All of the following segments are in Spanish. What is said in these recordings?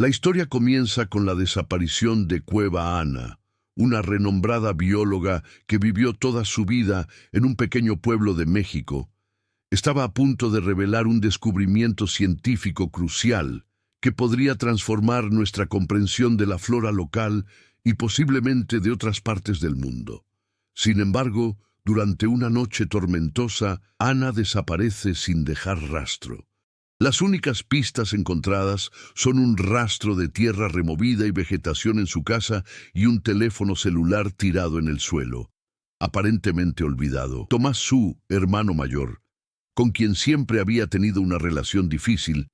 La historia comienza con la desaparición de Cueva Ana, una renombrada bióloga que vivió toda su vida en un pequeño pueblo de México. Estaba a punto de revelar un descubrimiento científico crucial que podría transformar nuestra comprensión de la flora local y posiblemente de otras partes del mundo. Sin embargo, durante una noche tormentosa, Ana desaparece sin dejar rastro. Las únicas pistas encontradas son un rastro de tierra removida y vegetación en su casa y un teléfono celular tirado en el suelo, aparentemente olvidado. Tomás, su hermano mayor, con quien siempre había tenido una relación difícil,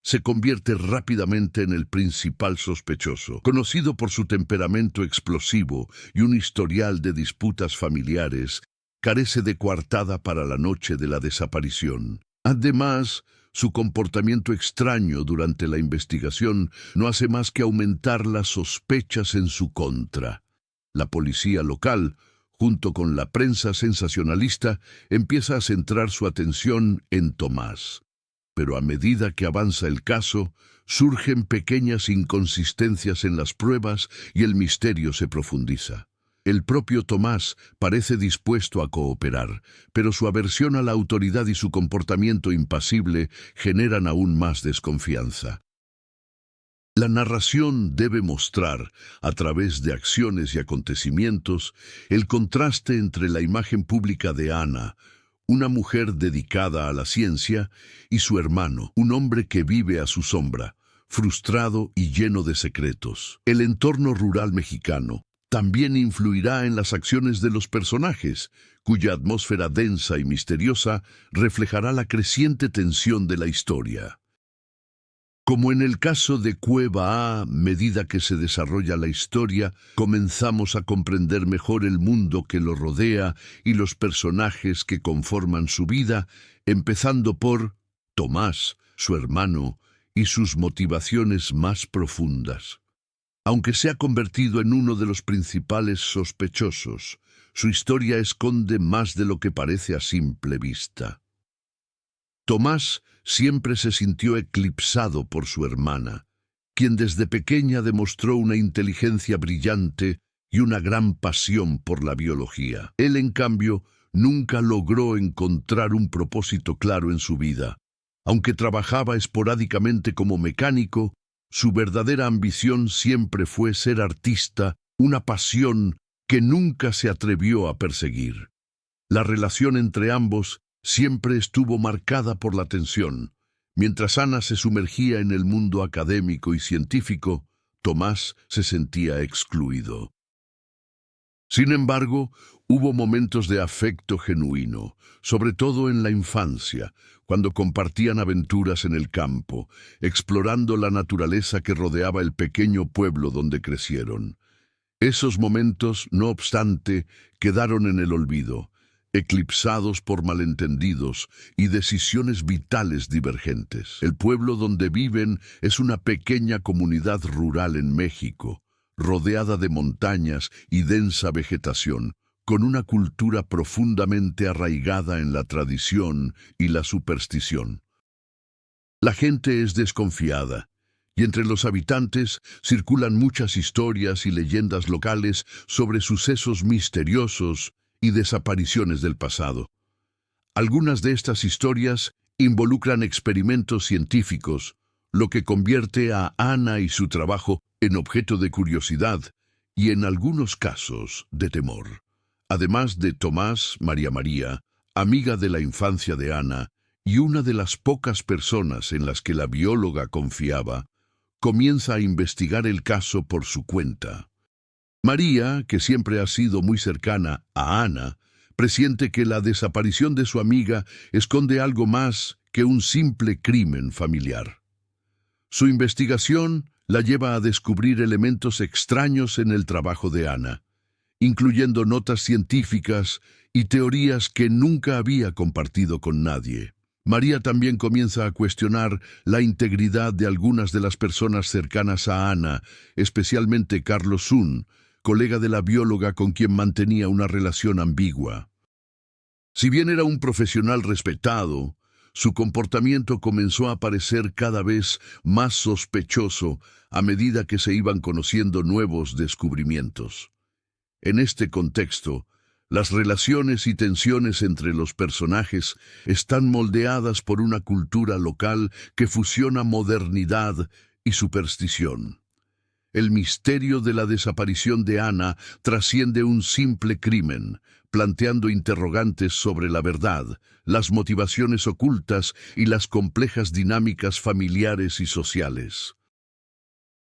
se convierte rápidamente en el principal sospechoso. Conocido por su temperamento explosivo y un historial de disputas familiares, carece de coartada para la noche de la desaparición. Además, su comportamiento extraño durante la investigación no hace más que aumentar las sospechas en su contra. La policía local, junto con la prensa sensacionalista, empieza a centrar su atención en Tomás. Pero a medida que avanza el caso, surgen pequeñas inconsistencias en las pruebas y el misterio se profundiza. El propio Tomás parece dispuesto a cooperar, pero su aversión a la autoridad y su comportamiento impasible generan aún más desconfianza. La narración debe mostrar, a través de acciones y acontecimientos, el contraste entre la imagen pública de Ana, una mujer dedicada a la ciencia, y su hermano, un hombre que vive a su sombra, frustrado y lleno de secretos. El entorno rural mexicano también influirá en las acciones de los personajes, cuya atmósfera densa y misteriosa reflejará la creciente tensión de la historia. Como en el caso de Cueva A, a medida que se desarrolla la historia, comenzamos a comprender mejor el mundo que lo rodea y los personajes que conforman su vida, empezando por Tomás, su hermano, y sus motivaciones más profundas. Aunque se ha convertido en uno de los principales sospechosos, su historia esconde más de lo que parece a simple vista. Tomás siempre se sintió eclipsado por su hermana, quien desde pequeña demostró una inteligencia brillante y una gran pasión por la biología. Él, en cambio, nunca logró encontrar un propósito claro en su vida. Aunque trabajaba esporádicamente como mecánico, su verdadera ambición siempre fue ser artista, una pasión que nunca se atrevió a perseguir. La relación entre ambos siempre estuvo marcada por la tensión. Mientras Ana se sumergía en el mundo académico y científico, Tomás se sentía excluido. Sin embargo, hubo momentos de afecto genuino, sobre todo en la infancia, cuando compartían aventuras en el campo, explorando la naturaleza que rodeaba el pequeño pueblo donde crecieron. Esos momentos, no obstante, quedaron en el olvido, eclipsados por malentendidos y decisiones vitales divergentes. El pueblo donde viven es una pequeña comunidad rural en México, rodeada de montañas y densa vegetación, con una cultura profundamente arraigada en la tradición y la superstición. La gente es desconfiada, y entre los habitantes circulan muchas historias y leyendas locales sobre sucesos misteriosos y desapariciones del pasado. Algunas de estas historias involucran experimentos científicos, lo que convierte a Ana y su trabajo en objeto de curiosidad y, en algunos casos, de temor. Además de Tomás, María, amiga de la infancia de Ana y una de las pocas personas en las que la bióloga confiaba, comienza a investigar el caso por su cuenta. María, que siempre ha sido muy cercana a Ana, presiente que la desaparición de su amiga esconde algo más que un simple crimen familiar. Su investigación la lleva a descubrir elementos extraños en el trabajo de Ana, incluyendo notas científicas y teorías que nunca había compartido con nadie. María también comienza a cuestionar la integridad de algunas de las personas cercanas a Ana, especialmente Carlos Zun, colega de la bióloga con quien mantenía una relación ambigua. Si bien era un profesional respetado, su comportamiento comenzó a parecer cada vez más sospechoso a medida que se iban conociendo nuevos descubrimientos. En este contexto, las relaciones y tensiones entre los personajes están moldeadas por una cultura local que fusiona modernidad y superstición. El misterio de la desaparición de Ana trasciende un simple crimen, planteando interrogantes sobre la verdad, las motivaciones ocultas y las complejas dinámicas familiares y sociales.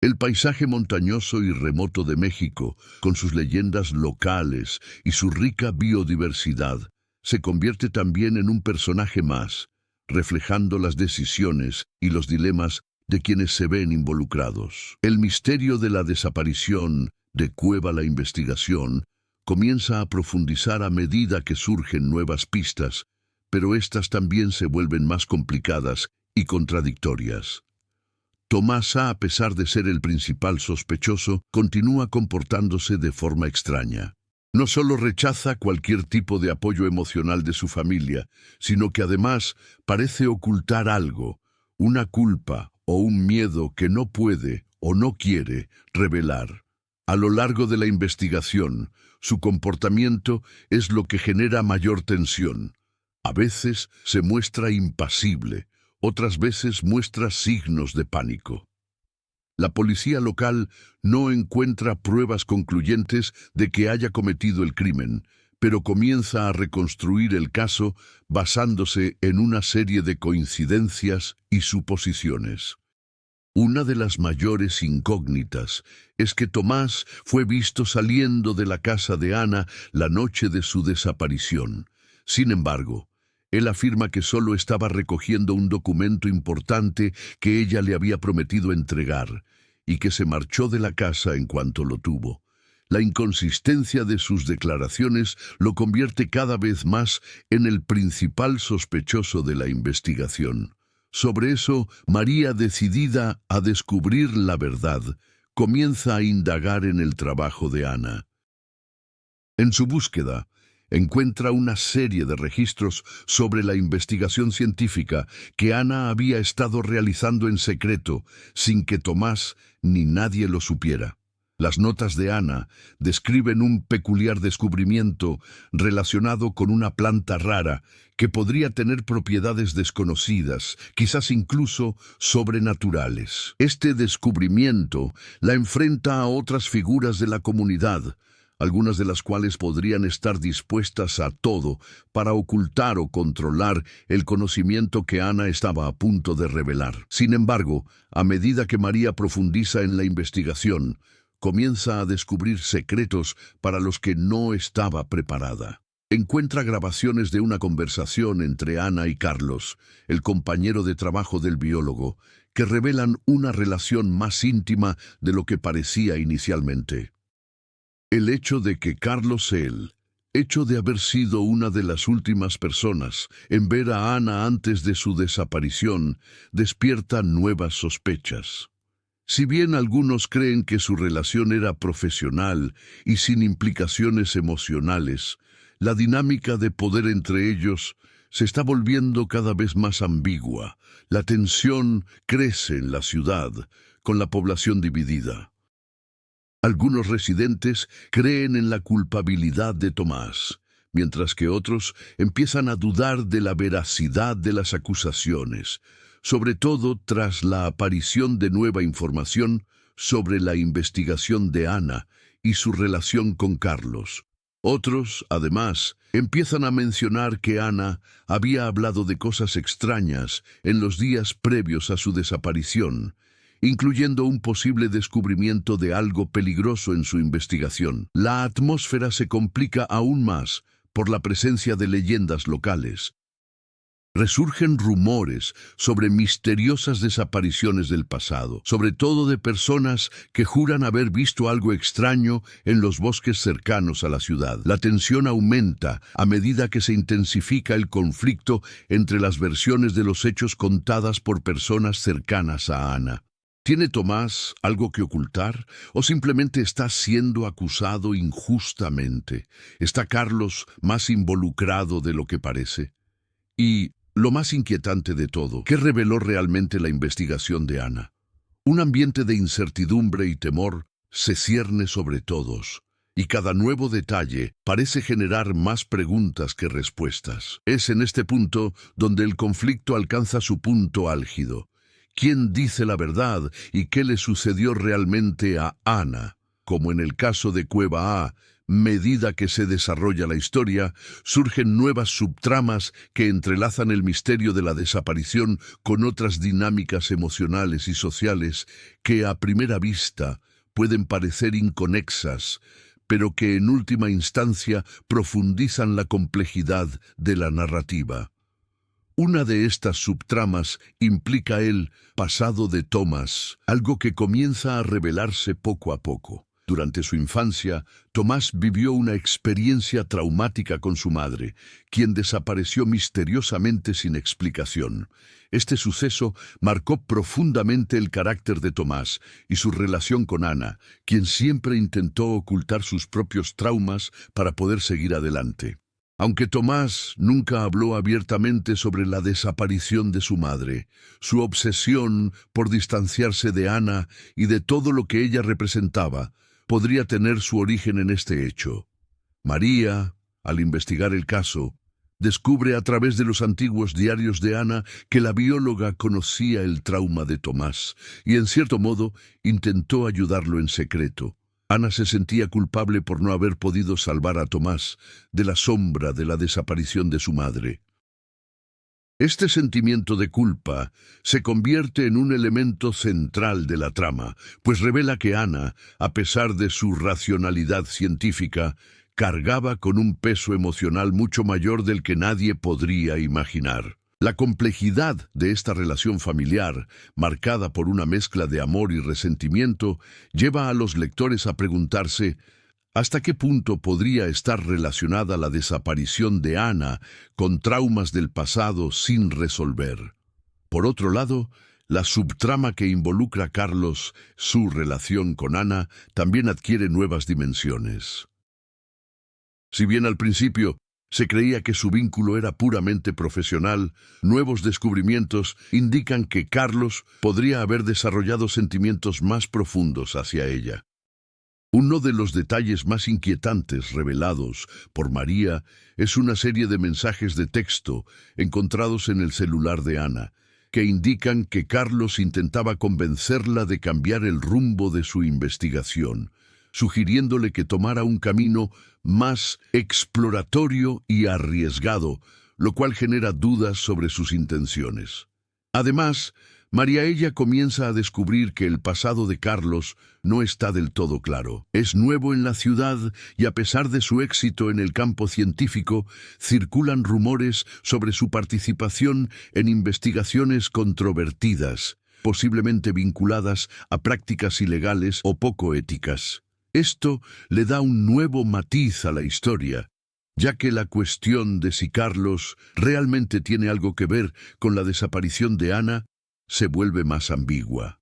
El paisaje montañoso y remoto de México, con sus leyendas locales y su rica biodiversidad, se convierte también en un personaje más, reflejando las decisiones y los dilemas de quienes se ven involucrados. El misterio de la desaparición de Cueva la investigación comienza a profundizar a medida que surgen nuevas pistas, pero éstas también se vuelven más complicadas y contradictorias. Tomás A pesar de ser el principal sospechoso, continúa comportándose de forma extraña. No solo rechaza cualquier tipo de apoyo emocional de su familia, sino que además parece ocultar algo, una culpa o un miedo que no puede o no quiere revelar. A lo largo de la investigación, su comportamiento es lo que genera mayor tensión. A veces se muestra impasible, otras veces muestra signos de pánico. La policía local no encuentra pruebas concluyentes de que haya cometido el crimen, pero comienza a reconstruir el caso basándose en una serie de coincidencias y suposiciones. Una de las mayores incógnitas es que Tomás fue visto saliendo de la casa de Ana la noche de su desaparición. Sin embargo, él afirma que solo estaba recogiendo un documento importante que ella le había prometido entregar, y que se marchó de la casa en cuanto lo tuvo. La inconsistencia de sus declaraciones lo convierte cada vez más en el principal sospechoso de la investigación. Sobre eso, María, decidida a descubrir la verdad, comienza a indagar en el trabajo de Ana. En su búsqueda, encuentra una serie de registros sobre la investigación científica que Ana había estado realizando en secreto, sin que Tomás ni nadie lo supiera. Las notas de Ana describen un peculiar descubrimiento relacionado con una planta rara que podría tener propiedades desconocidas, quizás incluso sobrenaturales. Este descubrimiento la enfrenta a otras figuras de la comunidad, algunas de las cuales podrían estar dispuestas a todo para ocultar o controlar el conocimiento que Ana estaba a punto de revelar. Sin embargo, a medida que María profundiza en la investigación, comienza a descubrir secretos para los que no estaba preparada. Encuentra grabaciones de una conversación entre Ana y Carlos, el compañero de trabajo del biólogo, que revelan una relación más íntima de lo que parecía inicialmente. El hecho de que Carlos hecho de haber sido una de las últimas personas en ver a Ana antes de su desaparición, despierta nuevas sospechas. Si bien algunos creen que su relación era profesional y sin implicaciones emocionales, la dinámica de poder entre ellos se está volviendo cada vez más ambigua. La tensión crece en la ciudad, con la población dividida. Algunos residentes creen en la culpabilidad de Tomás, mientras que otros empiezan a dudar de la veracidad de las acusaciones, sobre todo tras la aparición de nueva información sobre la investigación de Ana y su relación con Carlos. Otros, además, empiezan a mencionar que Ana había hablado de cosas extrañas en los días previos a su desaparición, incluyendo un posible descubrimiento de algo peligroso en su investigación. La atmósfera se complica aún más por la presencia de leyendas locales. Resurgen rumores sobre misteriosas desapariciones del pasado, sobre todo de personas que juran haber visto algo extraño en los bosques cercanos a la ciudad. La tensión aumenta a medida que se intensifica el conflicto entre las versiones de los hechos contadas por personas cercanas a Ana. ¿Tiene Tomás algo que ocultar o simplemente está siendo acusado injustamente? ¿Está Carlos más involucrado de lo que parece? Y, Lo más inquietante de todo, ¿qué reveló realmente la investigación de Ana? Un ambiente de incertidumbre y temor se cierne sobre todos, y cada nuevo detalle parece generar más preguntas que respuestas. Es en este punto donde el conflicto alcanza su punto álgido. ¿Quién dice la verdad y qué le sucedió realmente a Ana? Como en el caso de Cueva A, medida que se desarrolla la historia, surgen nuevas subtramas que entrelazan el misterio de la desaparición con otras dinámicas emocionales y sociales que a primera vista pueden parecer inconexas, pero que en última instancia profundizan la complejidad de la narrativa. Una de estas subtramas implica el pasado de Tomás, algo que comienza a revelarse poco a poco. Durante su infancia, Tomás vivió una experiencia traumática con su madre, quien desapareció misteriosamente sin explicación. Este suceso marcó profundamente el carácter de Tomás y su relación con Ana, quien siempre intentó ocultar sus propios traumas para poder seguir adelante. Aunque Tomás nunca habló abiertamente sobre la desaparición de su madre, su obsesión por distanciarse de Ana y de todo lo que ella representaba podría tener su origen en este hecho. María, al investigar el caso, descubre a través de los antiguos diarios de Ana que la bióloga conocía el trauma de Tomás y, en cierto modo, intentó ayudarlo en secreto. Ana se sentía culpable por no haber podido salvar a Tomás de la sombra de la desaparición de su madre. Este sentimiento de culpa se convierte en un elemento central de la trama, pues revela que Ana, a pesar de su racionalidad científica, cargaba con un peso emocional mucho mayor del que nadie podría imaginar. La complejidad de esta relación familiar, marcada por una mezcla de amor y resentimiento, lleva a los lectores a preguntarse ¿hasta qué punto podría estar relacionada la desaparición de Ana con traumas del pasado sin resolver? Por otro lado, la subtrama que involucra a Carlos, su relación con Ana, también adquiere nuevas dimensiones. Si bien al principio se creía que su vínculo era puramente profesional, nuevos descubrimientos indican que Carlos podría haber desarrollado sentimientos más profundos hacia ella. Uno de los detalles más inquietantes revelados por María es una serie de mensajes de texto encontrados en el celular de Ana, que indican que Carlos intentaba convencerla de cambiar el rumbo de su investigación, sugiriéndole que tomara un camino más exploratorio y arriesgado, lo cual genera dudas sobre sus intenciones. Además, María ella comienza a descubrir que el pasado de Carlos no está del todo claro. Es nuevo en la ciudad y a pesar de su éxito en el campo científico, circulan rumores sobre su participación en investigaciones controvertidas, posiblemente vinculadas a prácticas ilegales o poco éticas. Esto le da un nuevo matiz a la historia, ya que la cuestión de si Carlos realmente tiene algo que ver con la desaparición de Ana se vuelve más ambigua.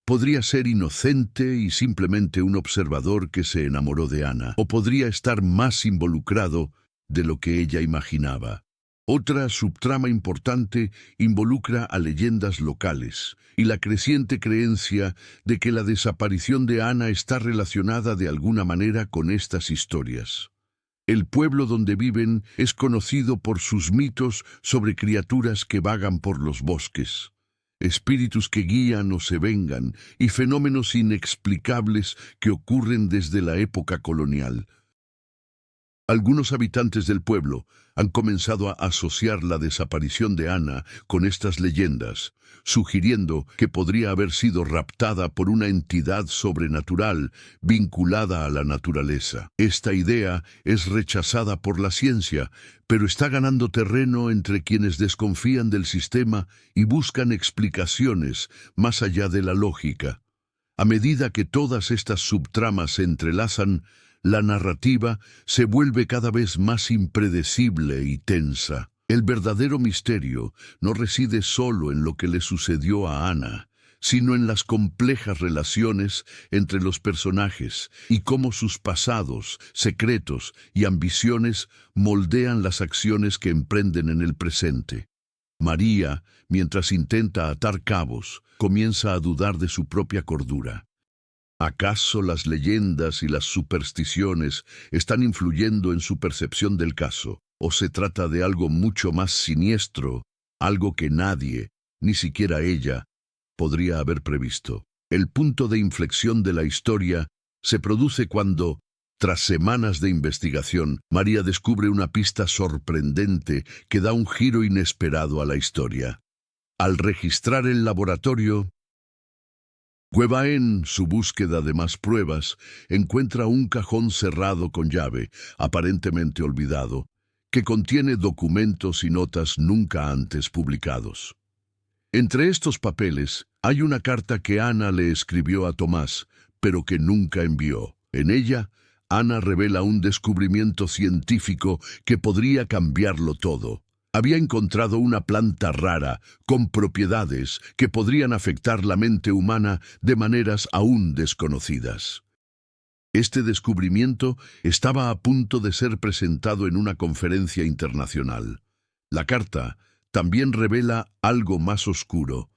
Podría ser inocente y simplemente un observador que se enamoró de Ana, o podría estar más involucrado de lo que ella imaginaba. Otra subtrama importante involucra a leyendas locales y la creciente creencia de que la desaparición de Ana está relacionada de alguna manera con estas historias. El pueblo donde viven es conocido por sus mitos sobre criaturas que vagan por los bosques, espíritus que guían o se vengan y fenómenos inexplicables que ocurren desde la época colonial. Algunos habitantes del pueblo han comenzado a asociar la desaparición de Ana con estas leyendas, sugiriendo que podría haber sido raptada por una entidad sobrenatural vinculada a la naturaleza. Esta idea es rechazada por la ciencia, pero está ganando terreno entre quienes desconfían del sistema y buscan explicaciones más allá de la lógica. A medida que todas estas subtramas se entrelazan, la narrativa se vuelve cada vez más impredecible y tensa. El verdadero misterio no reside solo en lo que le sucedió a Ana, sino en las complejas relaciones entre los personajes y cómo sus pasados, secretos y ambiciones moldean las acciones que emprenden en el presente. María, mientras intenta atar cabos, comienza a dudar de su propia cordura. ¿Acaso las leyendas y las supersticiones están influyendo en su percepción del caso? ¿O se trata de algo mucho más siniestro, algo que nadie, ni siquiera ella, podría haber previsto? El punto de inflexión de la historia se produce cuando, tras semanas de investigación, María descubre una pista sorprendente que da un giro inesperado a la historia. Al registrar el laboratorio, Cueva, en su búsqueda de más pruebas, encuentra un cajón cerrado con llave, aparentemente olvidado, que contiene documentos y notas nunca antes publicados. Entre estos papeles hay una carta que Ana le escribió a Tomás, pero que nunca envió. En ella, Ana revela un descubrimiento científico que podría cambiarlo todo. Había encontrado una planta rara, con propiedades que podrían afectar la mente humana de maneras aún desconocidas. Este descubrimiento estaba a punto de ser presentado en una conferencia internacional. La carta también revela algo más oscuro.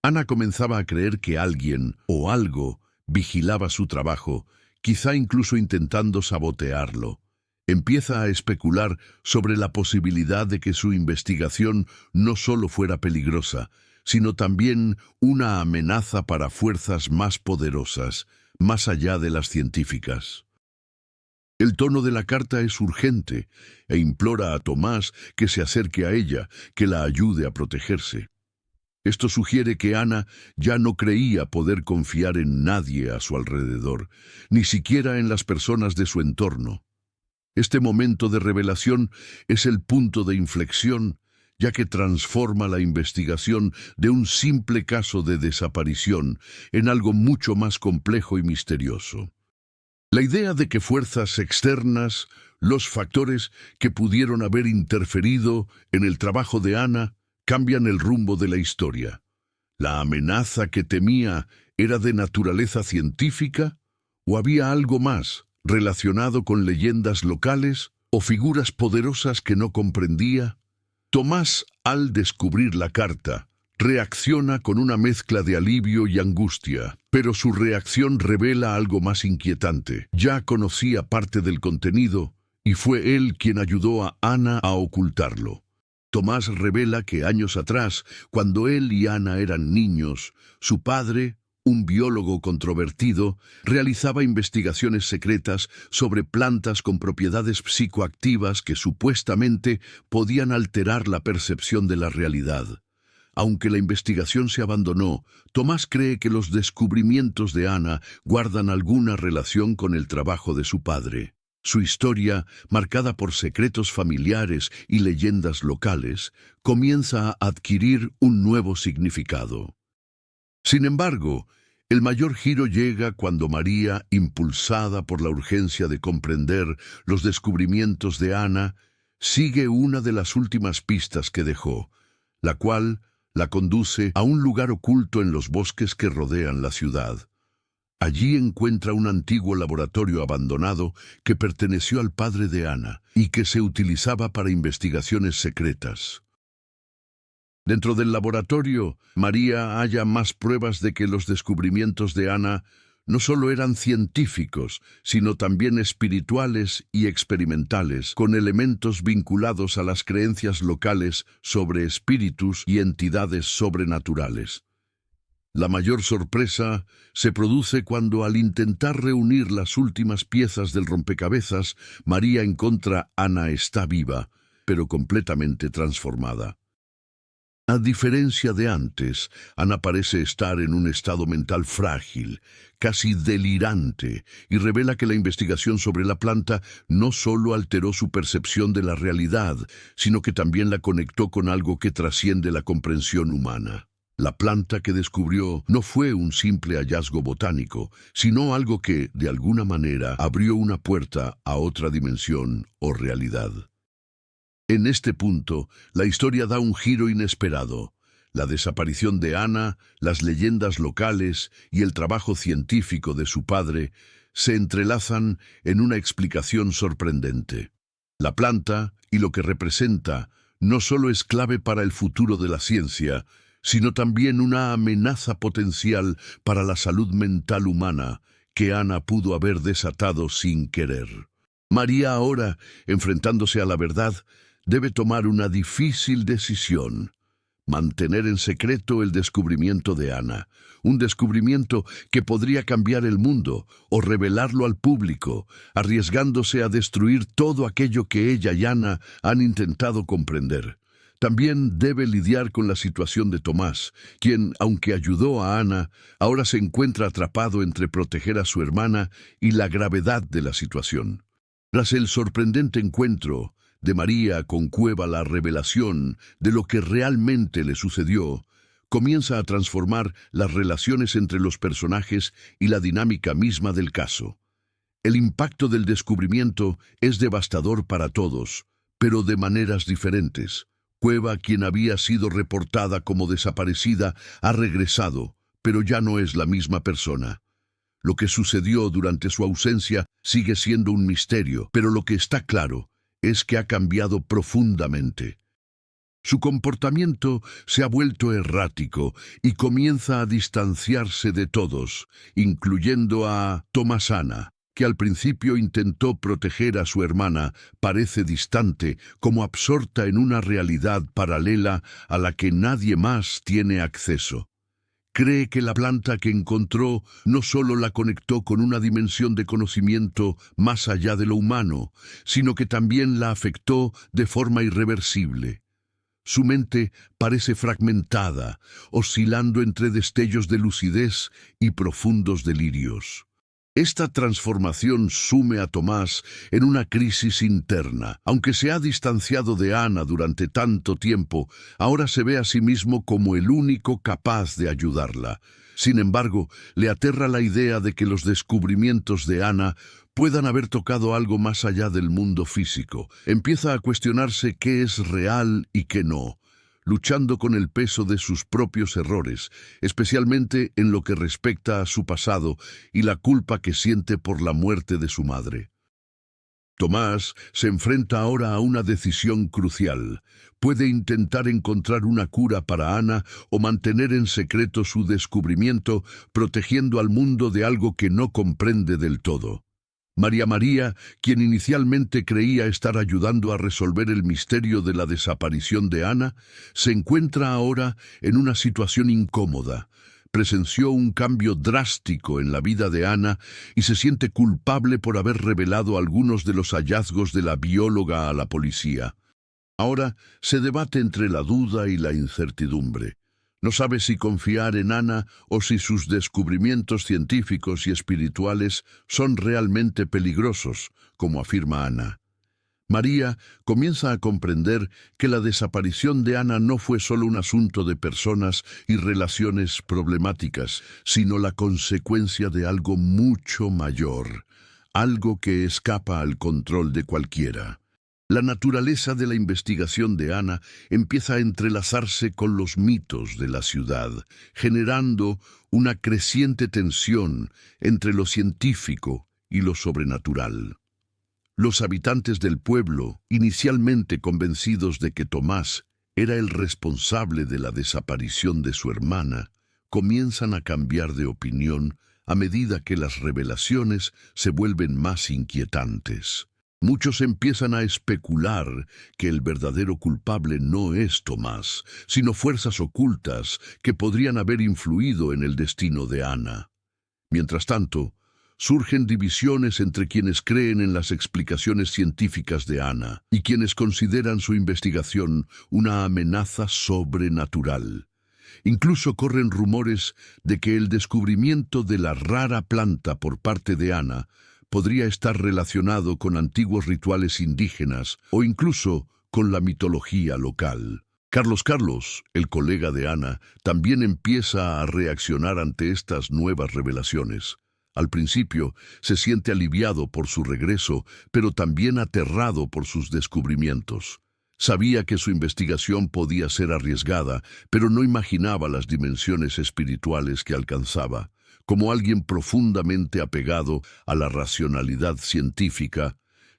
Ana comenzaba a creer que alguien o algo vigilaba su trabajo, quizá incluso intentando sabotearlo. Empieza a especular sobre la posibilidad de que su investigación no solo fuera peligrosa, sino también una amenaza para fuerzas más poderosas, más allá de las científicas. El tono de la carta es urgente e implora a Tomás que se acerque a ella, que la ayude a protegerse. Esto sugiere que Ana ya no creía poder confiar en nadie a su alrededor, ni siquiera en las personas de su entorno. Este momento de revelación es el punto de inflexión, ya que transforma la investigación de un simple caso de desaparición en algo mucho más complejo y misterioso. La idea de que fuerzas externas, los factores que pudieron haber interferido en el trabajo de Ana, cambian el rumbo de la historia. ¿La amenaza que temía era de naturaleza científica o había algo más, relacionado con leyendas locales o figuras poderosas que no comprendía? Tomás, al descubrir la carta, reacciona con una mezcla de alivio y angustia, pero su reacción revela algo más inquietante. Ya conocía parte del contenido y fue él quien ayudó a Ana a ocultarlo. Tomás revela que años atrás, cuando él y Ana eran niños, su padre, un biólogo controvertido, realizaba investigaciones secretas sobre plantas con propiedades psicoactivas que supuestamente podían alterar la percepción de la realidad. Aunque la investigación se abandonó, Tomás cree que los descubrimientos de Ana guardan alguna relación con el trabajo de su padre. Su historia, marcada por secretos familiares y leyendas locales, comienza a adquirir un nuevo significado. Sin embargo, el mayor giro llega cuando María, impulsada por la urgencia de comprender los descubrimientos de Ana, sigue una de las últimas pistas que dejó, la cual la conduce a un lugar oculto en los bosques que rodean la ciudad. Allí encuentra un antiguo laboratorio abandonado que perteneció al padre de Ana y que se utilizaba para investigaciones secretas. Dentro del laboratorio, María halla más pruebas de que los descubrimientos de Ana no solo eran científicos, sino también espirituales y experimentales, con elementos vinculados a las creencias locales sobre espíritus y entidades sobrenaturales. La mayor sorpresa se produce cuando, al intentar reunir las últimas piezas del rompecabezas, María encuentra Ana está viva, pero completamente transformada. A diferencia de antes, Ana parece estar en un estado mental frágil, casi delirante, y revela que la investigación sobre la planta no solo alteró su percepción de la realidad, sino que también la conectó con algo que trasciende la comprensión humana. La planta que descubrió no fue un simple hallazgo botánico, sino algo que, de alguna manera, abrió una puerta a otra dimensión o realidad. En este punto, la historia da un giro inesperado. La desaparición de Ana, las leyendas locales y el trabajo científico de su padre se entrelazan en una explicación sorprendente. La planta y lo que representa no solo es clave para el futuro de la ciencia, sino también una amenaza potencial para la salud mental humana que Ana pudo haber desatado sin querer. María ahora, enfrentándose a la verdad, debe tomar una difícil decisión: mantener en secreto el descubrimiento de Ana, un descubrimiento que podría cambiar el mundo, o revelarlo al público, arriesgándose a destruir todo aquello que ella y Ana han intentado comprender. También debe lidiar con la situación de Tomás, quien, aunque ayudó a Ana, ahora se encuentra atrapado entre proteger a su hermana y la gravedad de la situación. Tras el sorprendente encuentro de María con Cueva, la revelación de lo que realmente le sucedió comienza a transformar las relaciones entre los personajes y la dinámica misma del caso. El impacto del descubrimiento es devastador para todos, pero de maneras diferentes. Cueva, quien había sido reportada como desaparecida, ha regresado, pero ya no es la misma persona. Lo que sucedió durante su ausencia sigue siendo un misterio, pero lo que está claro es que ha cambiado profundamente. Su comportamiento se ha vuelto errático y comienza a distanciarse de todos, incluyendo a Tomasana, que al principio intentó proteger a su hermana. Parece distante, como absorta en una realidad paralela a la que nadie más tiene acceso. Cree que la planta que encontró no solo la conectó con una dimensión de conocimiento más allá de lo humano, sino que también la afectó de forma irreversible. Su mente parece fragmentada, oscilando entre destellos de lucidez y profundos delirios. Esta transformación sume a Tomás en una crisis interna. Aunque se ha distanciado de Ana durante tanto tiempo, ahora se ve a sí mismo como el único capaz de ayudarla. Sin embargo, le aterra la idea de que los descubrimientos de Ana puedan haber tocado algo más allá del mundo físico. Empieza a cuestionarse qué es real y qué no, luchando con el peso de sus propios errores, especialmente en lo que respecta a su pasado y la culpa que siente por la muerte de su madre. Tomás se enfrenta ahora a una decisión crucial. Puede intentar encontrar una cura para Ana o mantener en secreto su descubrimiento, protegiendo al mundo de algo que no comprende del todo. María, quien inicialmente creía estar ayudando a resolver el misterio de la desaparición de Ana, se encuentra ahora en una situación incómoda. Presenció un cambio drástico en la vida de Ana y se siente culpable por haber revelado algunos de los hallazgos de la bióloga a la policía. Ahora se debate entre la duda y la incertidumbre. No sabe si confiar en Ana o si sus descubrimientos científicos y espirituales son realmente peligrosos, como afirma Ana. María comienza a comprender que la desaparición de Ana no fue solo un asunto de personas y relaciones problemáticas, sino la consecuencia de algo mucho mayor, algo que escapa al control de cualquiera. La naturaleza de la investigación de Ana empieza a entrelazarse con los mitos de la ciudad, generando una creciente tensión entre lo científico y lo sobrenatural. Los habitantes del pueblo, inicialmente convencidos de que Tomás era el responsable de la desaparición de su hermana, comienzan a cambiar de opinión a medida que las revelaciones se vuelven más inquietantes. Muchos empiezan a especular que el verdadero culpable no es Tomás, sino fuerzas ocultas que podrían haber influido en el destino de Ana. Mientras tanto, surgen divisiones entre quienes creen en las explicaciones científicas de Ana y quienes consideran su investigación una amenaza sobrenatural. Incluso corren rumores de que el descubrimiento de la rara planta por parte de Ana podría estar relacionado con antiguos rituales indígenas o incluso con la mitología local. Carlos, el colega de Ana, también empieza a reaccionar ante estas nuevas revelaciones. Al principio, se siente aliviado por su regreso, pero también aterrado por sus descubrimientos. Sabía que su investigación podía ser arriesgada, pero no imaginaba las dimensiones espirituales que alcanzaba. Como alguien profundamente apegado a la racionalidad científica,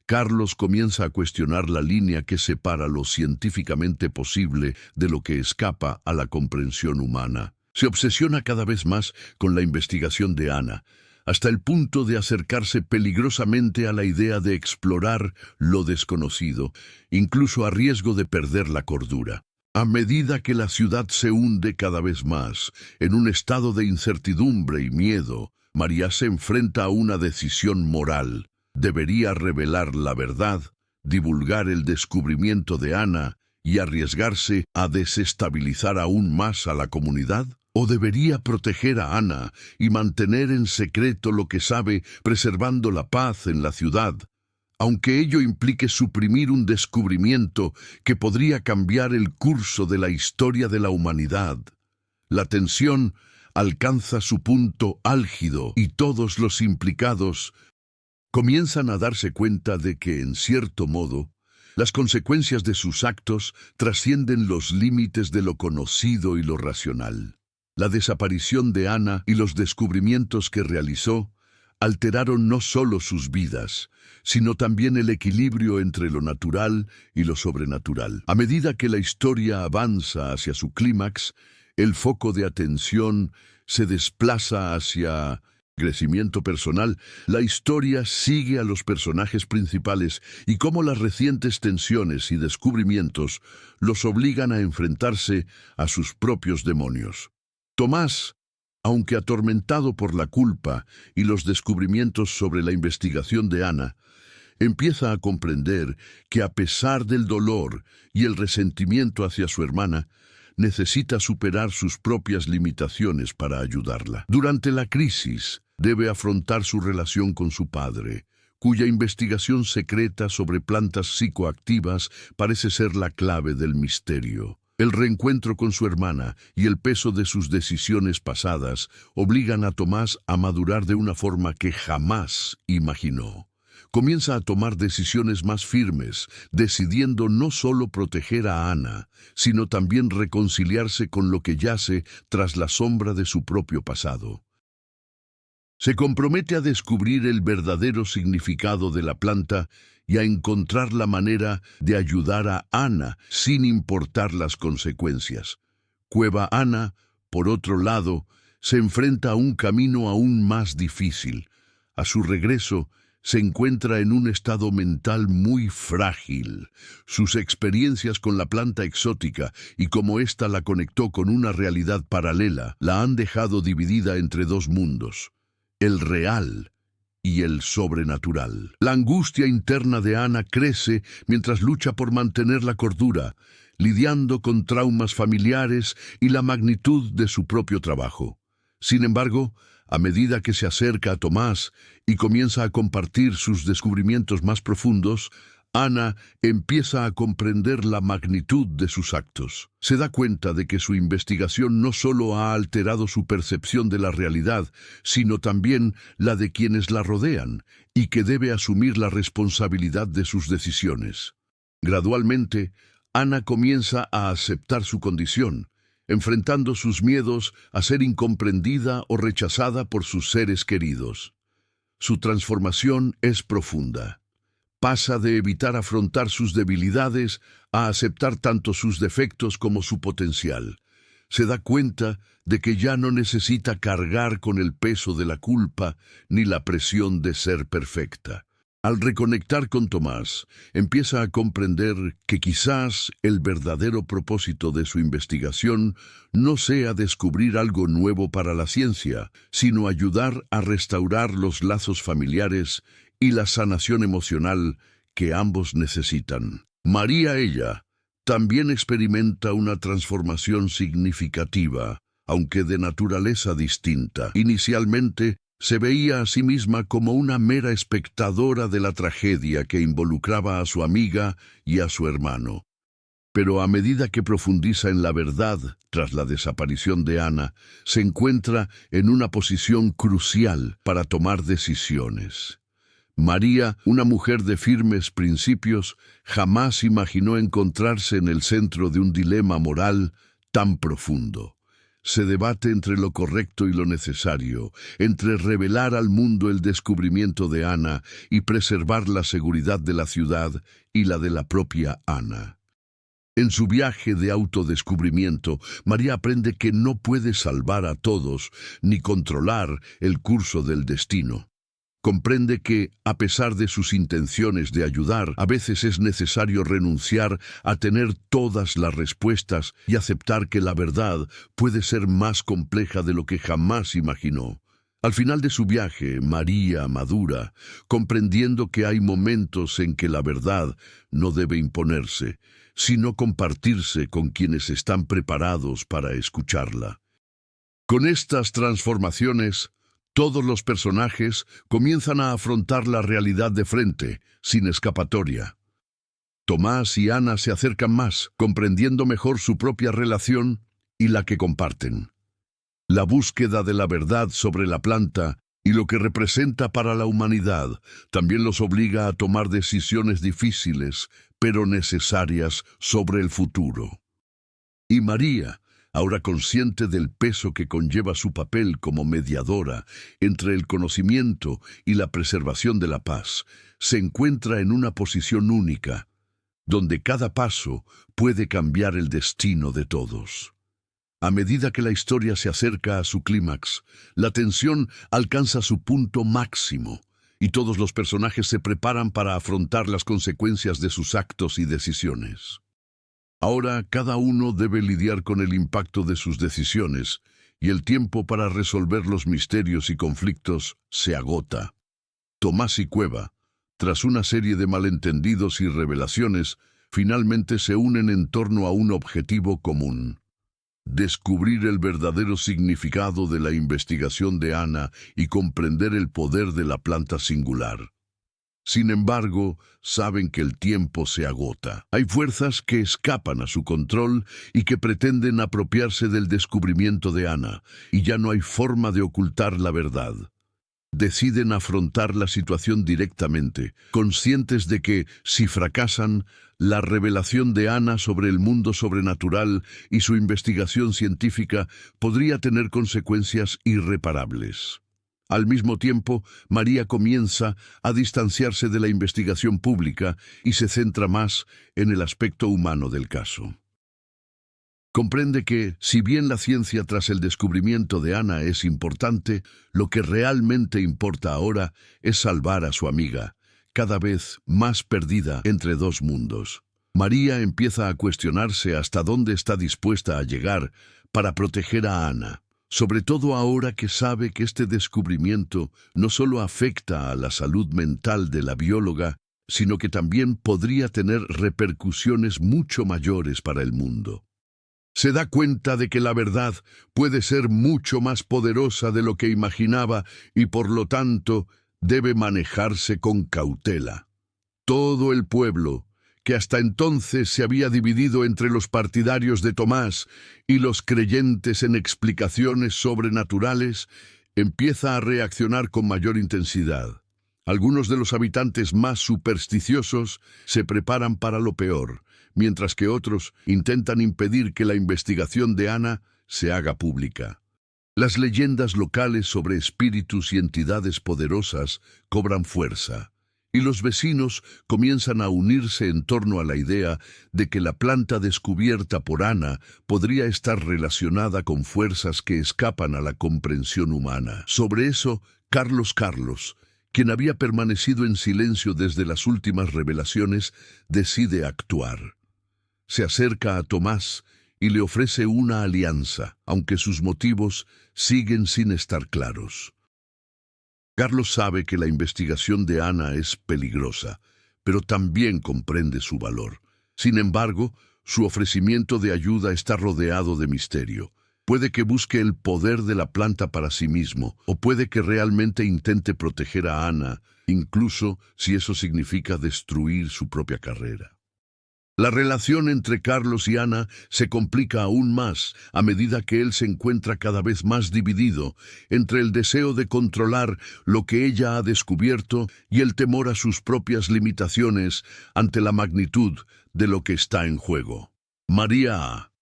Carlos comienza a cuestionar la línea que separa lo científicamente posible de lo que escapa a la comprensión humana. Se obsesiona cada vez más con la investigación de Ana, hasta el punto de acercarse peligrosamente a la idea de explorar lo desconocido, incluso a riesgo de perder la cordura. A medida que la ciudad se hunde cada vez más en un estado de incertidumbre y miedo, María se enfrenta a una decisión moral. ¿Debería revelar la verdad, divulgar el descubrimiento de Ana y arriesgarse a desestabilizar aún más a la comunidad? ¿O debería proteger a Ana y mantener en secreto lo que sabe, preservando la paz en la ciudad, aunque ello implique suprimir un descubrimiento que podría cambiar el curso de la historia de la humanidad? La tensión alcanza su punto álgido y todos los implicados comienzan a darse cuenta de que, en cierto modo, las consecuencias de sus actos trascienden los límites de lo conocido y lo racional. La desaparición de Ana y los descubrimientos que realizó alteraron no solo sus vidas, sino también el equilibrio entre lo natural y lo sobrenatural. A medida que la historia avanza hacia su clímax, el foco de atención se desplaza hacia crecimiento personal. La historia sigue a los personajes principales y cómo las recientes tensiones y descubrimientos los obligan a enfrentarse a sus propios demonios. Tomás, aunque atormentado por la culpa y los descubrimientos sobre la investigación de Ana, empieza a comprender que a pesar del dolor y el resentimiento hacia su hermana, necesita superar sus propias limitaciones para ayudarla. Durante la crisis, debe afrontar su relación con su padre, cuya investigación secreta sobre plantas psicoactivas parece ser la clave del misterio. El reencuentro con su hermana y el peso de sus decisiones pasadas obligan a Tomás a madurar de una forma que jamás imaginó. Comienza a tomar decisiones más firmes, decidiendo no solo proteger a Ana, sino también reconciliarse con lo que yace tras la sombra de su propio pasado. Se compromete a descubrir el verdadero significado de la planta y a encontrar la manera de ayudar a Ana sin importar las consecuencias. Cueva Ana, por otro lado, se enfrenta a un camino aún más difícil. A su regreso, se encuentra en un estado mental muy frágil. Sus experiencias con la planta exótica y cómo ésta la conectó con una realidad paralela la han dejado dividida entre dos mundos: el real y el sobrenatural. La angustia interna de Ana crece mientras lucha por mantener la cordura, lidiando con traumas familiares y la magnitud de su propio trabajo. Sin embargo, a medida que se acerca a Tomás y comienza a compartir sus descubrimientos más profundos, Ana empieza a comprender la magnitud de sus actos. Se da cuenta de que su investigación no solo ha alterado su percepción de la realidad, sino también la de quienes la rodean, y que debe asumir la responsabilidad de sus decisiones. Gradualmente, Ana comienza a aceptar su condición, enfrentando sus miedos a ser incomprendida o rechazada por sus seres queridos. Su transformación es profunda. Pasa de evitar afrontar sus debilidades a aceptar tanto sus defectos como su potencial. Se da cuenta de que ya no necesita cargar con el peso de la culpa ni la presión de ser perfecta. Al reconectar con Tomás, empieza a comprender que quizás el verdadero propósito de su investigación no sea descubrir algo nuevo para la ciencia, sino ayudar a restaurar los lazos familiares y la sanación emocional que ambos necesitan. María, ella, también experimenta una transformación significativa, aunque de naturaleza distinta. Inicialmente, se veía a sí misma como una mera espectadora de la tragedia que involucraba a su amiga y a su hermano. Pero a medida que profundiza en la verdad tras la desaparición de Ana, se encuentra en una posición crucial para tomar decisiones. María, una mujer de firmes principios, jamás imaginó encontrarse en el centro de un dilema moral tan profundo. se debate entre lo correcto y lo necesario, entre revelar al mundo el descubrimiento de Ana y preservar la seguridad de la ciudad y la de la propia Ana. En su viaje de autodescubrimiento, María aprende que no puede salvar a todos ni controlar el curso del destino. Comprende que, a pesar de sus intenciones de ayudar, a veces es necesario renunciar a tener todas las respuestas y aceptar que la verdad puede ser más compleja de lo que jamás imaginó. Al final de su viaje, María madura, comprendiendo que hay momentos en que la verdad no debe imponerse, sino compartirse con quienes están preparados para escucharla. Con estas transformaciones, todos los personajes comienzan a afrontar la realidad de frente, sin escapatoria. Tomás y Ana se acercan más, comprendiendo mejor su propia relación y la que comparten. La búsqueda de la verdad sobre la planta y lo que representa para la humanidad también los obliga a tomar decisiones difíciles, pero necesarias sobre el futuro. Y María, ahora consciente del peso que conlleva su papel como mediadora entre el conocimiento y la preservación de la paz, se encuentra en una posición única, donde cada paso puede cambiar el destino de todos. A medida que la historia se acerca a su clímax, la tensión alcanza su punto máximo, y todos los personajes se preparan para afrontar las consecuencias de sus actos y decisiones. Ahora cada uno debe lidiar con el impacto de sus decisiones, y el tiempo para resolver los misterios y conflictos se agota. Tomás y Cueva, tras una serie de malentendidos y revelaciones, finalmente se unen en torno a un objetivo común: descubrir el verdadero significado de la investigación de Ana y comprender el poder de la planta singular. Sin embargo, saben que el tiempo se agota. Hay fuerzas que escapan a su control y que pretenden apropiarse del descubrimiento de Ana, y ya no hay forma de ocultar la verdad. Deciden afrontar la situación directamente, conscientes de que, si fracasan, la revelación de Ana sobre el mundo sobrenatural y su investigación científica podría tener consecuencias irreparables. Al mismo tiempo, María comienza a distanciarse de la investigación pública y se centra más en el aspecto humano del caso. Comprende que, si bien la ciencia tras el descubrimiento de Ana es importante, lo que realmente importa ahora es salvar a su amiga, cada vez más perdida entre dos mundos. María empieza a cuestionarse hasta dónde está dispuesta a llegar para proteger a Ana, sobre todo ahora que sabe que este descubrimiento no solo afecta a la salud mental de la bióloga, sino que también podría tener repercusiones mucho mayores para el mundo. Se da cuenta de que la verdad puede ser mucho más poderosa de lo que imaginaba y por lo tanto debe manejarse con cautela. Todo el pueblo, que hasta entonces se había dividido entre los partidarios de Tomás y los creyentes en explicaciones sobrenaturales, empieza a reaccionar con mayor intensidad. Algunos de los habitantes más supersticiosos se preparan para lo peor, mientras que otros intentan impedir que la investigación de Ana se haga pública. Las leyendas locales sobre espíritus y entidades poderosas cobran fuerza, y los vecinos comienzan a unirse en torno a la idea de que la planta descubierta por Ana podría estar relacionada con fuerzas que escapan a la comprensión humana. Sobre eso, Carlos, quien había permanecido en silencio desde las últimas revelaciones, decide actuar. Se acerca a Tomás y le ofrece una alianza, aunque sus motivos siguen sin estar claros. Carlos sabe que la investigación de Ana es peligrosa, pero también comprende su valor. Sin embargo, su ofrecimiento de ayuda está rodeado de misterio. Puede que busque el poder de la planta para sí mismo, o puede que realmente intente proteger a Ana, incluso si eso significa destruir su propia carrera. La relación entre Carlos y Ana se complica aún más a medida que él se encuentra cada vez más dividido entre el deseo de controlar lo que ella ha descubierto y el temor a sus propias limitaciones ante la magnitud de lo que está en juego. María, a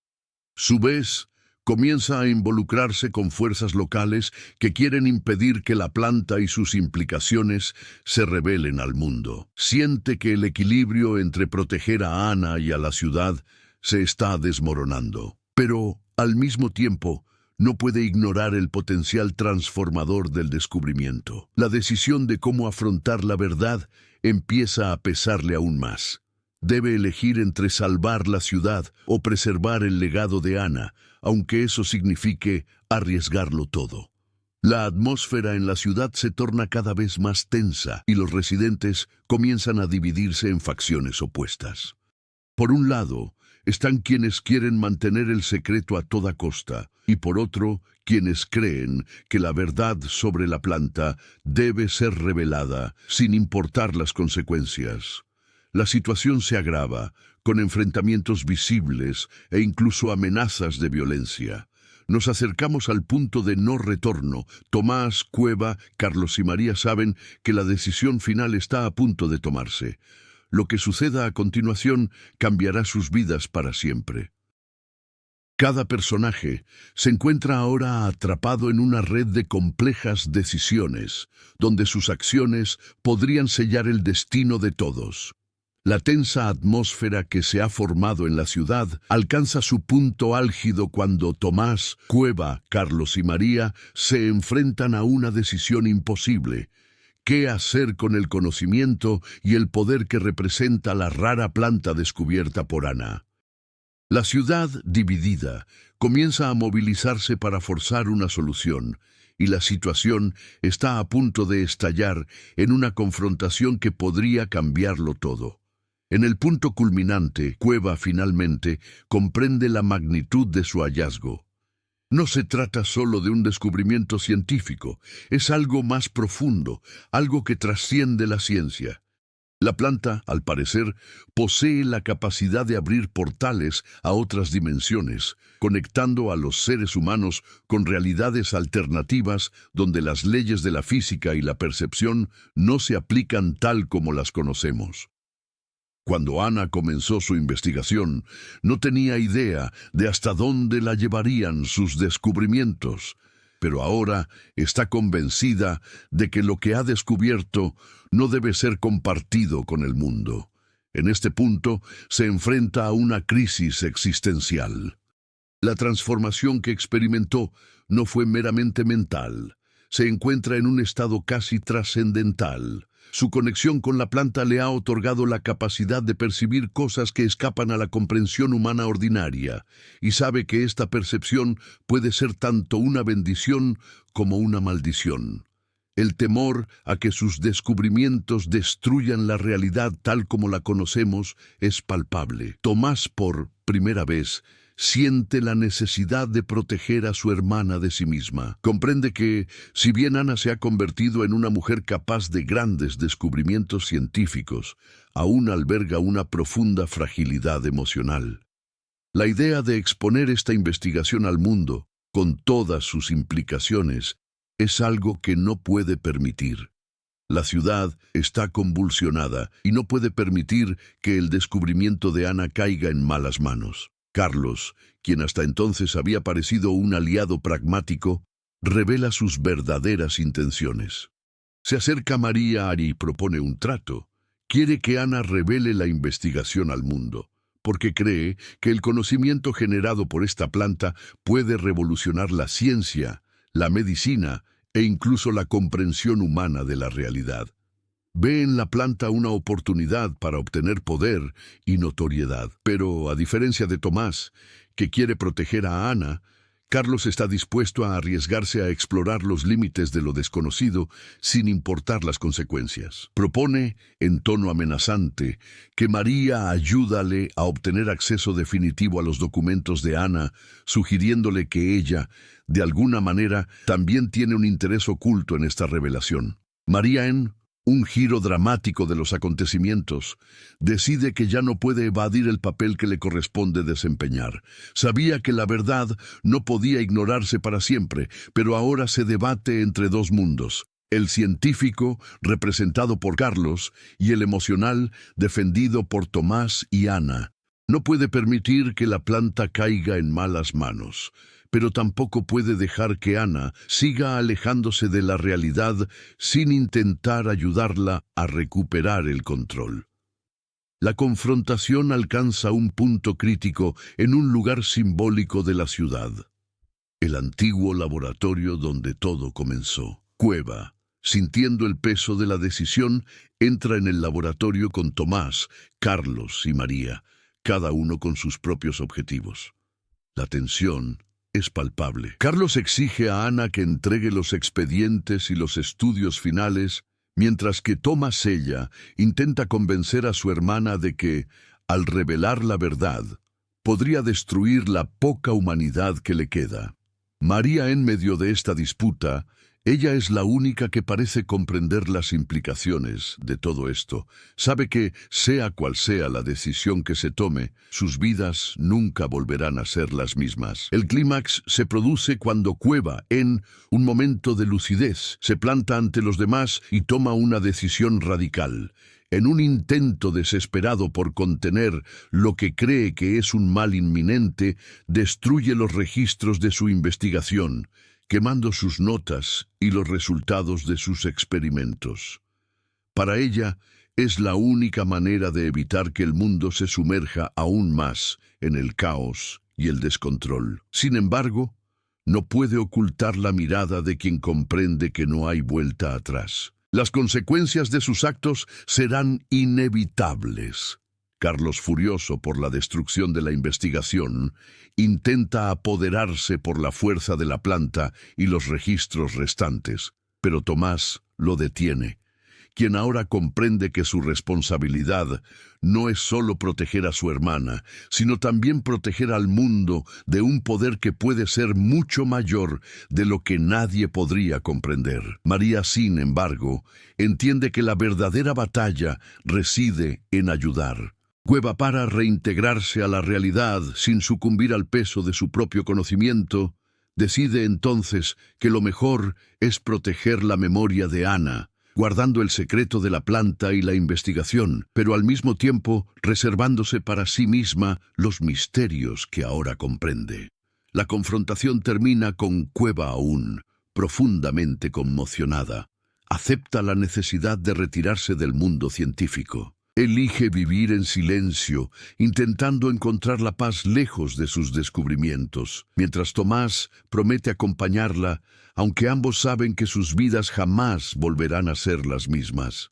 su vez, Comienza a involucrarse con fuerzas locales que quieren impedir que la planta y sus implicaciones se revelen al mundo. Siente que el equilibrio entre proteger a Ana y a la ciudad se está desmoronando. Pero, al mismo tiempo, no puede ignorar el potencial transformador del descubrimiento. La decisión de cómo afrontar la verdad empieza a pesarle aún más. Debe elegir entre salvar la ciudad o preservar el legado de Ana, aunque eso signifique arriesgarlo todo. La atmósfera en la ciudad se torna cada vez más tensa y los residentes comienzan a dividirse en facciones opuestas. Por un lado, están quienes quieren mantener el secreto a toda costa, y por otro, quienes creen que la verdad sobre la planta debe ser revelada sin importar las consecuencias. La situación se agrava, con enfrentamientos visibles e incluso amenazas de violencia. Nos acercamos al punto de no retorno. Tomás, Cueva, Carlos y María saben que la decisión final está a punto de tomarse. Lo que suceda a continuación cambiará sus vidas para siempre. Cada personaje se encuentra ahora atrapado en una red de complejas decisiones, donde sus acciones podrían sellar el destino de todos. La tensa atmósfera que se ha formado en la ciudad alcanza su punto álgido cuando Tomás, Cueva, Carlos y María se enfrentan a una decisión imposible. ¿Qué hacer con el conocimiento y el poder que representa la rara planta descubierta por Ana? La ciudad, dividida, comienza a movilizarse para forzar una solución, y la situación está a punto de estallar en una confrontación que podría cambiarlo todo. En el punto culminante, Cueva finalmente comprende la magnitud de su hallazgo. No se trata solo de un descubrimiento científico, es algo más profundo, algo que trasciende la ciencia. La planta, al parecer, posee la capacidad de abrir portales a otras dimensiones, conectando a los seres humanos con realidades alternativas donde las leyes de la física y la percepción no se aplican tal como las conocemos. Cuando Ana comenzó su investigación, no tenía idea de hasta dónde la llevarían sus descubrimientos, pero ahora está convencida de que lo que ha descubierto no debe ser compartido con el mundo. En este punto se enfrenta a una crisis existencial. La transformación que experimentó no fue meramente mental, se encuentra en un estado casi trascendental. Su conexión con la planta le ha otorgado la capacidad de percibir cosas que escapan a la comprensión humana ordinaria, y sabe que esta percepción puede ser tanto una bendición como una maldición. El temor a que sus descubrimientos destruyan la realidad tal como la conocemos es palpable. Tomás, por primera vez, siente la necesidad de proteger a su hermana de sí misma. Comprende que, si bien Ana se ha convertido en una mujer capaz de grandes descubrimientos científicos, aún alberga una profunda fragilidad emocional. La idea de exponer esta investigación al mundo, con todas sus implicaciones, es algo que no puede permitir. La ciudad está convulsionada y no puede permitir que el descubrimiento de Ana caiga en malas manos. Carlos, quien hasta entonces había parecido un aliado pragmático, revela sus verdaderas intenciones. Se acerca a María y propone un trato. Quiere que Ana revele la investigación al mundo, porque cree que el conocimiento generado por esta planta puede revolucionar la ciencia, la medicina e incluso la comprensión humana de la realidad. Ve en la planta una oportunidad para obtener poder y notoriedad. Pero, a diferencia de Tomás, que quiere proteger a Ana, Carlos está dispuesto a arriesgarse a explorar los límites de lo desconocido sin importar las consecuencias. Propone, en tono amenazante, que María ayúdale a obtener acceso definitivo a los documentos de Ana, sugiriéndole que ella, de alguna manera, también tiene un interés oculto en esta revelación. María, en un giro dramático de los acontecimientos, decide que ya no puede evadir el papel que le corresponde desempeñar. Sabía que la verdad no podía ignorarse para siempre, pero ahora se debate entre dos mundos: el científico, representado por Carlos, y el emocional, defendido por Tomás y Ana. No puede permitir que la planta caiga en malas manos, pero tampoco puede dejar que Ana siga alejándose de la realidad sin intentar ayudarla a recuperar el control. La confrontación alcanza un punto crítico en un lugar simbólico de la ciudad. El antiguo laboratorio donde todo comenzó. Cueva, sintiendo el peso de la decisión, entra en el laboratorio con Tomás, Carlos y María, cada uno con sus propios objetivos. La tensión es palpable. Carlos exige a Ana que entregue los expedientes y los estudios finales, mientras que Tomás intenta convencer a su hermana de que, al revelar la verdad, podría destruir la poca humanidad que le queda. María, en medio de esta disputa, ella es la única que parece comprender las implicaciones de todo esto. Sabe que, sea cual sea la decisión que se tome, sus vidas nunca volverán a ser las mismas. El clímax se produce cuando Cueva, en un momento de lucidez, se planta ante los demás y toma una decisión radical. En un intento desesperado por contener lo que cree que es un mal inminente, destruye los registros de su investigación, quemando sus notas y los resultados de sus experimentos. Para ella, es la única manera de evitar que el mundo se sumerja aún más en el caos y el descontrol. Sin embargo, no puede ocultar la mirada de quien comprende que no hay vuelta atrás. Las consecuencias de sus actos serán inevitables. Carlos, furioso por la destrucción de la investigación, intenta apoderarse por la fuerza de la planta y los registros restantes, pero Tomás lo detiene, quien ahora comprende que su responsabilidad no es solo proteger a su hermana, sino también proteger al mundo de un poder que puede ser mucho mayor de lo que nadie podría comprender. María, sin embargo, entiende que la verdadera batalla reside en ayudar. Cueva, para reintegrarse a la realidad sin sucumbir al peso de su propio conocimiento, decide entonces que lo mejor es proteger la memoria de Ana, guardando el secreto de la planta y la investigación, pero al mismo tiempo reservándose para sí misma los misterios que ahora comprende. La confrontación termina con Cueva, aún profundamente conmocionada. Acepta la necesidad de retirarse del mundo científico. Elige vivir en silencio, intentando encontrar la paz lejos de sus descubrimientos, mientras Tomás promete acompañarla, aunque ambos saben que sus vidas jamás volverán a ser las mismas.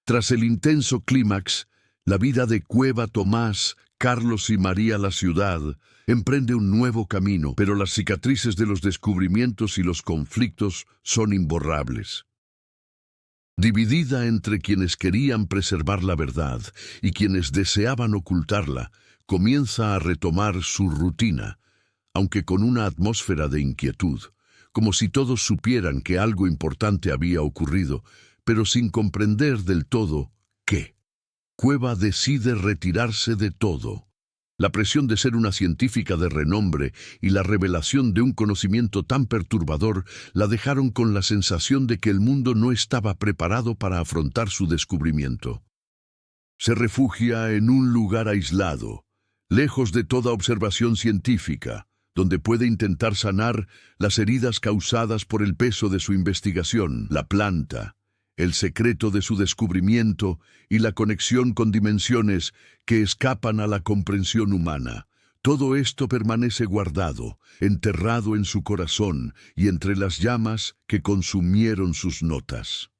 Tras el intenso clímax, la vida de Cueva, Tomás, Carlos y María, la ciudad, emprende un nuevo camino, pero las cicatrices de los descubrimientos y los conflictos son imborrables. Dividida entre quienes querían preservar la verdad y quienes deseaban ocultarla, comienza a retomar su rutina, aunque con una atmósfera de inquietud, como si todos supieran que algo importante había ocurrido, pero sin comprender del todo qué. Cueva decide retirarse de todo. La presión de ser una científica de renombre y la revelación de un conocimiento tan perturbador la dejaron con la sensación de que el mundo no estaba preparado para afrontar su descubrimiento. Se refugia en un lugar aislado, lejos de toda observación científica, donde puede intentar sanar las heridas causadas por el peso de su investigación, la planta, el secreto de su descubrimiento y la conexión con dimensiones que escapan a la comprensión humana. Todo esto permanece guardado, enterrado en su corazón y entre las llamas que consumieron sus notas.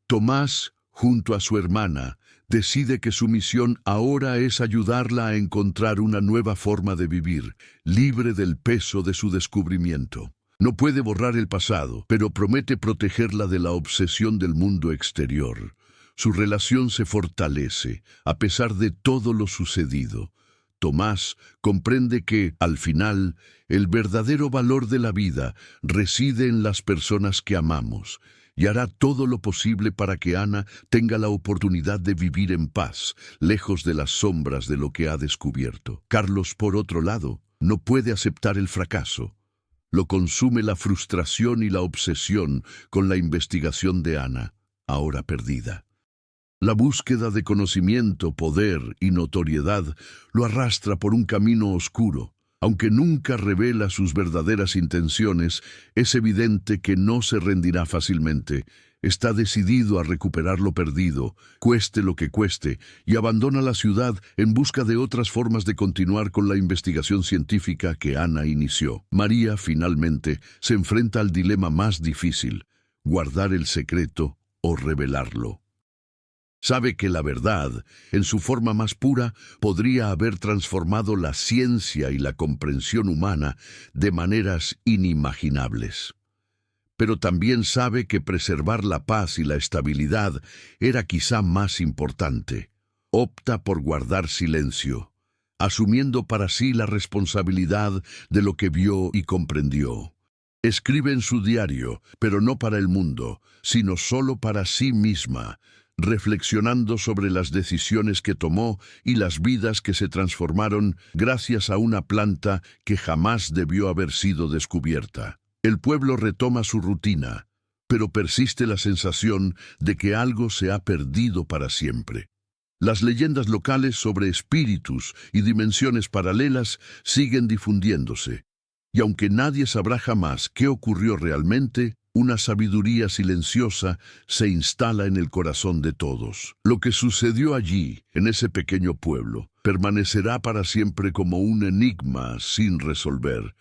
Tomás, junto a su hermana, decide que su misión ahora es ayudarla a encontrar una nueva forma de vivir, libre del peso de su descubrimiento. No puede borrar el pasado, pero promete protegerla de la obsesión del mundo exterior. Su relación se fortalece, a pesar de todo lo sucedido. Tomás comprende que, al final, el verdadero valor de la vida reside en las personas que amamos, y hará todo lo posible para que Ana tenga la oportunidad de vivir en paz, lejos de las sombras de lo que ha descubierto. Carlos, por otro lado, no puede aceptar el fracaso. Lo consume la frustración y la obsesión con la investigación de Ana, ahora perdida. La búsqueda de conocimiento, poder y notoriedad lo arrastra por un camino oscuro. Aunque nunca revela sus verdaderas intenciones, es evidente que no se rendirá fácilmente. Está decidido a recuperar lo perdido, cueste lo que cueste, y abandona la ciudad en busca de otras formas de continuar con la investigación científica que Ana inició. María, finalmente, se enfrenta al dilema más difícil: guardar el secreto o revelarlo. Sabe que la verdad, en su forma más pura, podría haber transformado la ciencia y la comprensión humana de maneras inimaginables. Pero también sabe que preservar la paz y la estabilidad era quizá más importante. Opta por guardar silencio, asumiendo para sí la responsabilidad de lo que vio y comprendió. Escribe en su diario, pero no para el mundo, sino solo para sí misma, reflexionando sobre las decisiones que tomó y las vidas que se transformaron gracias a una planta que jamás debió haber sido descubierta. El pueblo retoma su rutina, pero persiste la sensación de que algo se ha perdido para siempre. Las leyendas locales sobre espíritus y dimensiones paralelas siguen difundiéndose, y aunque nadie sabrá jamás qué ocurrió realmente, una sabiduría silenciosa se instala en el corazón de todos. Lo que sucedió allí, en ese pequeño pueblo, permanecerá para siempre como un enigma sin resolver,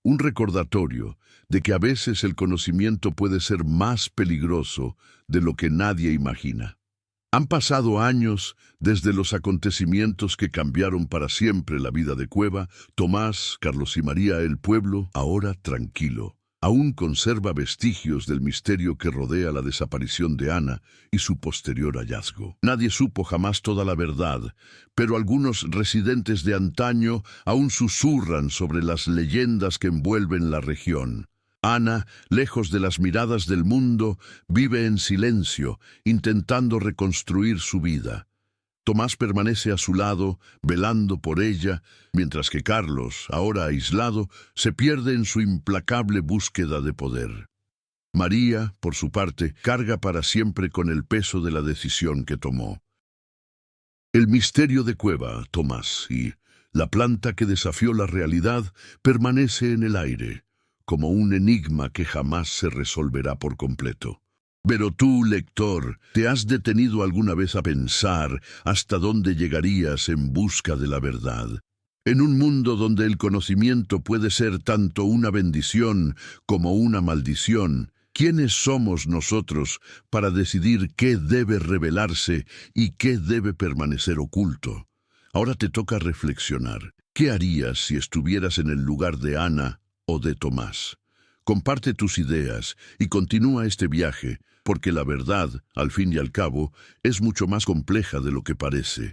un recordatorio de que a veces el conocimiento puede ser más peligroso de lo que nadie imagina. Han pasado años desde los acontecimientos que cambiaron para siempre la vida de Cueva. Tomás, Carlos y María, el pueblo, ahora tranquilo, aún conserva vestigios del misterio que rodea la desaparición de Ana y su posterior hallazgo. Nadie supo jamás toda la verdad, pero algunos residentes de antaño aún susurran sobre las leyendas que envuelven la región. Ana, lejos de las miradas del mundo, vive en silencio, intentando reconstruir su vida. Tomás permanece a su lado, velando por ella, mientras que Carlos, ahora aislado, se pierde en su implacable búsqueda de poder. María, por su parte, carga para siempre con el peso de la decisión que tomó. El misterio de Cueva, Tomás, y la planta que desafió la realidad, permanece en el aire, como un enigma que jamás se resolverá por completo. Pero tú, lector, ¿te has detenido alguna vez a pensar hasta dónde llegarías en busca de la verdad? En un mundo donde el conocimiento puede ser tanto una bendición como una maldición, ¿quiénes somos nosotros para decidir qué debe revelarse y qué debe permanecer oculto? Ahora te toca reflexionar. ¿Qué harías si estuvieras en el lugar de Ana o de Tomás? Comparte tus ideas y continúa este viaje, porque la verdad, al fin y al cabo, es mucho más compleja de lo que parece.